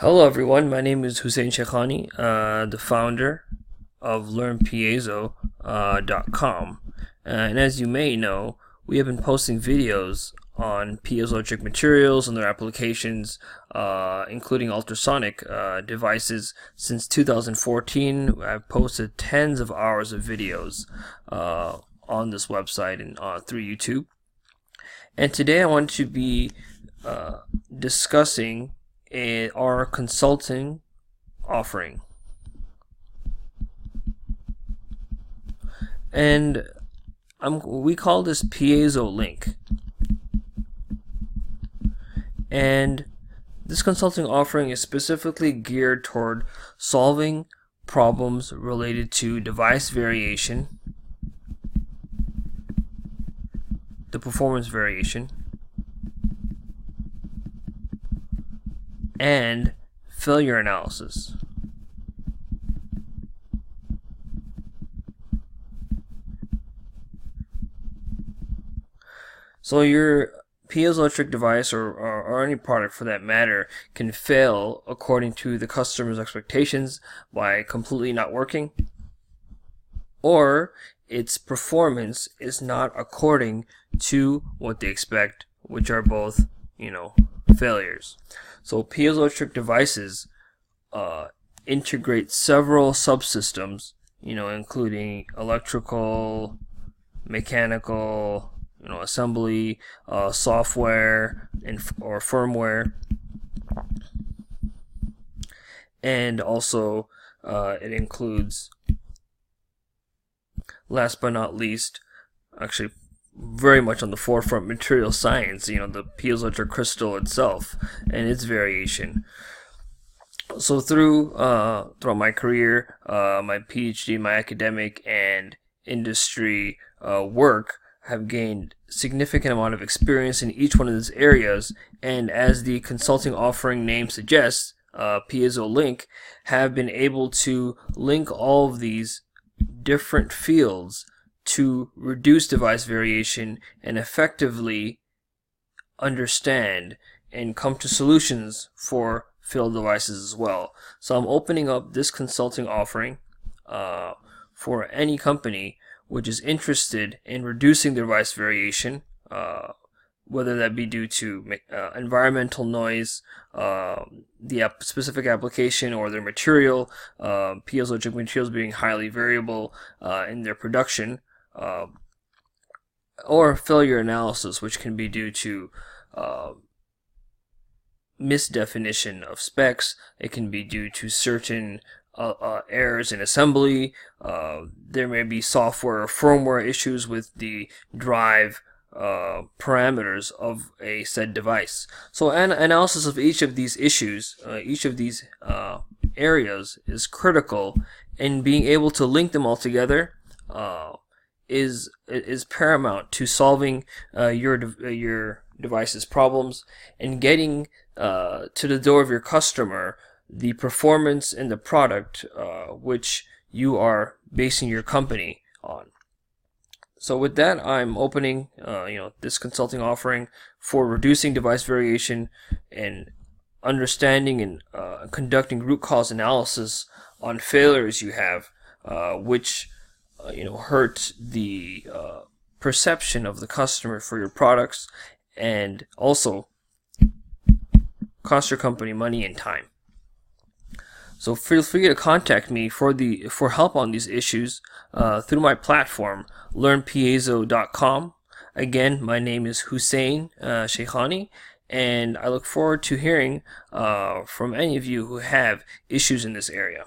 Hello everyone, my name is Husain Shekhani, the founder of Learn Piezo.com. And as you may know, we have been posting videos on piezoelectric materials and their applications, including ultrasonic devices. Since 2014, I've posted tens of hours of videos on this website and through YouTube. And today I want to be discussing our consulting offering, and we call this Piezo-link. And this consulting offering is specifically geared toward solving problems related to device variation, the performance variation, and failure analysis. So your piezoelectric device or any product for that matter can fail according to the customer's expectations by completely not working, or its performance is not according to what they expect, which are both, failures. So piezoelectric devices integrate several subsystems, including electrical, mechanical, assembly, software, or firmware, and also it includes, last but not least, actually very much on the forefront, material science, the piezoelectric crystal itself and its variation. So throughout my career, my PhD, my academic and industry work have gained significant amount of experience in each one of these areas, and as the consulting offering name suggests, Piezo-link have been able to link all of these different fields to reduce device variation and effectively understand and come to solutions for failed devices as well. So I'm opening up this consulting offering for any company which is interested in reducing their device variation, whether that be due to environmental noise, the specific application, or their material, piezoelectric materials being highly variable in their production, or failure analysis, which can be due to misdefinition of specs. It can be due to certain errors in assembly. There may be software or firmware issues with the drive parameters of a said device. So an analysis of each of these issues, each of these areas is critical, and being able to link them all together is paramount to solving your device's problems and getting to the door of your customer the performance in the product which you are basing your company on. So with that, I'm opening this consulting offering for reducing device variation and understanding and conducting root cause analysis on failures you have, which hurt the perception of the customer for your products, and also cost your company money and time. So feel free to contact me for help on these issues through my platform, LearnPiezo.com. Again, my name is Husain Shekhani, and I look forward to hearing from any of you who have issues in this area.